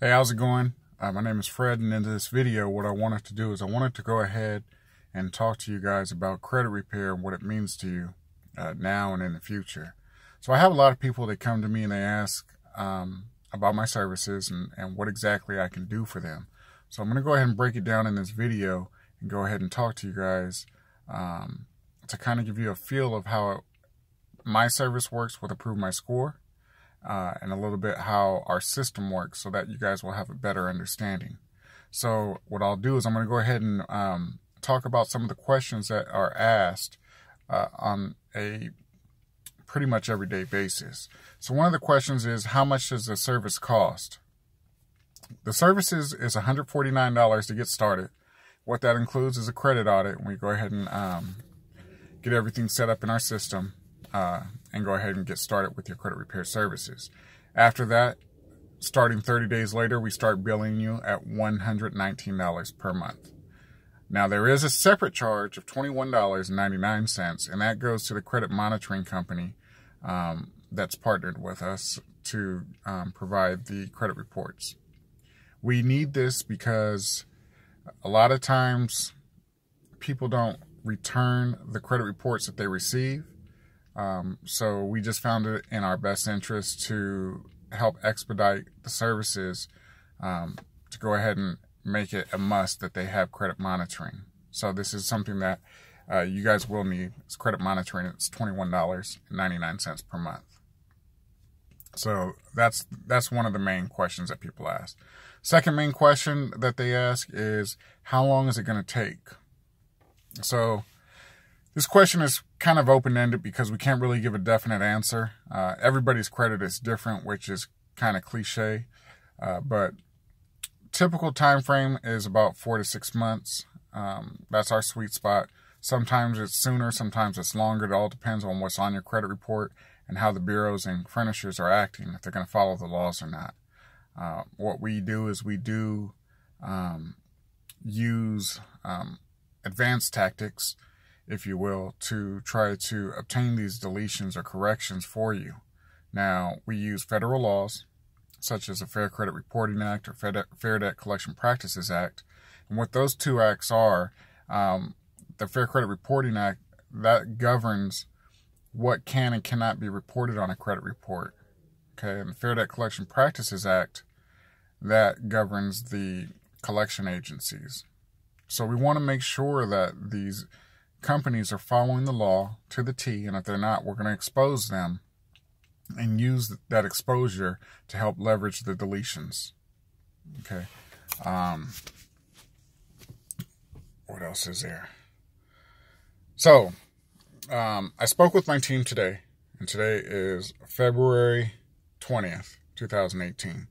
Hey, how's it going? My name is Fred, and in this video, what I wanted to do is I wanted to go ahead and talk to you guys about credit repair and what it means to you now and in the future. So I have a lot of people that come to me and they ask about my services and what exactly I can do for them. So I'm going to go ahead and break it down in this video and go ahead and talk to you guys to kind of give you a feel of how my service works with Improve My Score. And a little bit how our system works so that you guys will have a better understanding. So what I'll do is I'm going to go ahead and talk about some of the questions that are asked on a pretty much everyday basis. So one of the questions is, how much does the service cost? The service is $149 to get started. What that includes is a credit audit, and we go ahead and get everything set up in our system. And go ahead and get started with your credit repair services. After that, starting 30 days later, we start billing you at $119 per month. Now, there is a separate charge of $21.99, and that goes to the credit monitoring company that's partnered with us to provide the credit reports. We need this because a lot of times people don't return the credit reports that they receive. So we just found it in our best interest to help expedite the services, to go ahead and make it a must that they have credit monitoring. So this is something that you guys will need. It's credit monitoring. It's $21.99 per month. So that's one of the main questions that people ask. Second main question that they ask is, how long is it going to take? So this question is kind of open-ended because we can't really give a definite answer. Everybody's credit is different, which is kind of cliche. But typical time frame is about 4 to 6 months. That's our sweet spot. Sometimes it's sooner, sometimes it's longer. It all depends on what's on your credit report and how the bureaus and furnishers are acting, if they're going to follow the laws or not. What we do is we do use advanced tactics, if you will, to try to obtain these deletions or corrections for you. Now, we use federal laws, such as the Fair Credit Reporting Act or Fair Debt Collection Practices Act. And what those two acts are, the Fair Credit Reporting Act, that governs what can and cannot be reported on a credit report. Okay, and the Fair Debt Collection Practices Act, that governs the collection agencies. So we want to make sure that these companies are following the law to the T, and if they're not, we're going to expose them and use that exposure to help leverage the deletions. Okay. What else is there? So, I spoke with my team today, and today is February 20th, 2018.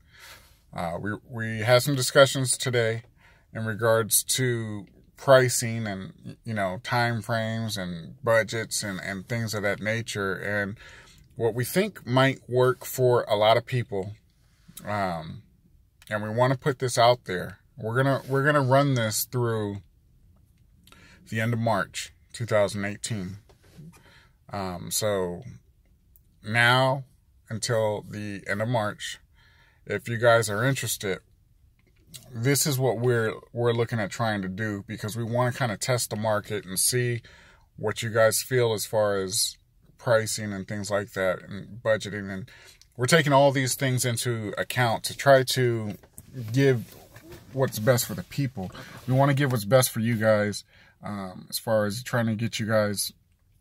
We had some discussions today in regards to pricing and, time frames and budgets and things of that nature, and what we think might work for a lot of people, and we want to put this out there. We're gonna run this through the end of March 2018. So now until the end of March, if you guys are interested, this is what we're looking at trying to do, because we want to kind of test the market and see what you guys feel as far as pricing and things like that and budgeting. And we're taking all these things into account to try to give what's best for the people. We want to give what's best for you guys, as far as trying to get you guys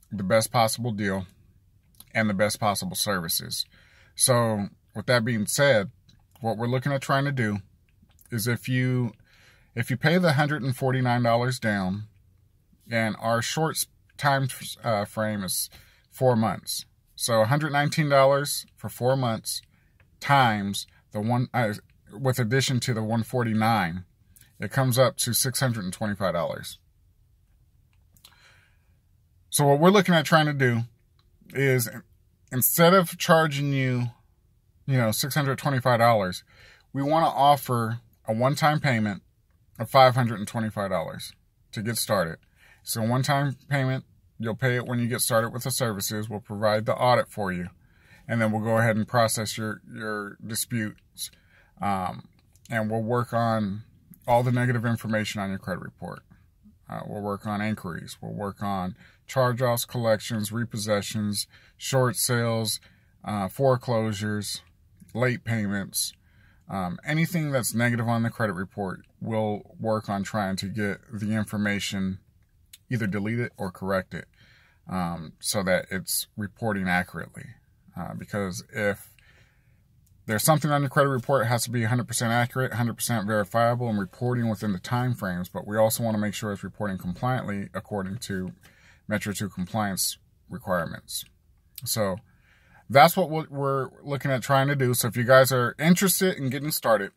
the best possible deal and the best possible services. So with that being said, what we're looking at trying to do is if you pay the $149 down, and our short time frame is 4 months. So $119 for 4 months times the one, with addition to the $149, it comes up to $625. So what we're looking at trying to do is, instead of charging you, $625, we want to offer a one-time payment of $525 to get started. So one-time payment, you'll pay it when you get started with the services. We'll provide the audit for you. and then we'll go ahead and process your disputes. and we'll work on all the negative information on your credit report. We'll work on inquiries. We'll work on charge-offs, collections, repossessions, short sales, foreclosures, late payments. Anything that's negative on the credit report, we'll work on trying to get the information either delete it or correct it so that it's reporting accurately. Because if there's something on your credit report, it has to be 100% accurate, 100% verifiable, and reporting within the time frames. But we also want to make sure it's reporting compliantly according to Metro 2 compliance requirements. So that's what we're looking at trying to do. So if you guys are interested in getting started,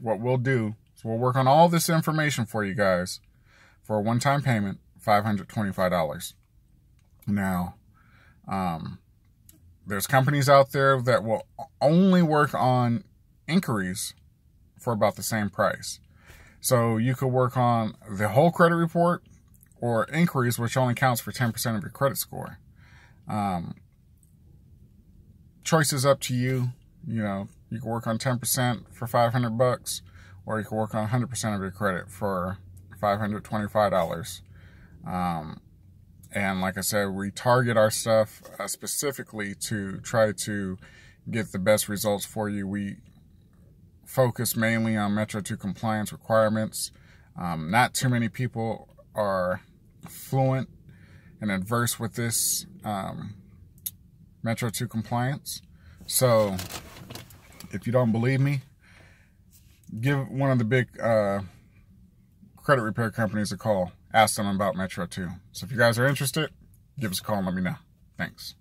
what we'll do is we'll work on all this information for you guys for a one-time payment, $525. Now, there's companies out there that will only work on inquiries for about the same price. So you could work on the whole credit report or inquiries, which only counts for 10% of your credit score. Choice is up to you. You know, you can work on 10% for $500, or you can work on 100% of your credit for $525. And like I said, we target our stuff specifically to try to get the best results for you. We focus mainly on Metro 2 compliance requirements. Not too many people are fluent and adverse with this Metro 2 compliance. So if you don't believe me, give one of the big credit repair companies a call. Ask them about Metro 2. So if you guys are interested, give us a call and let me know. Thanks.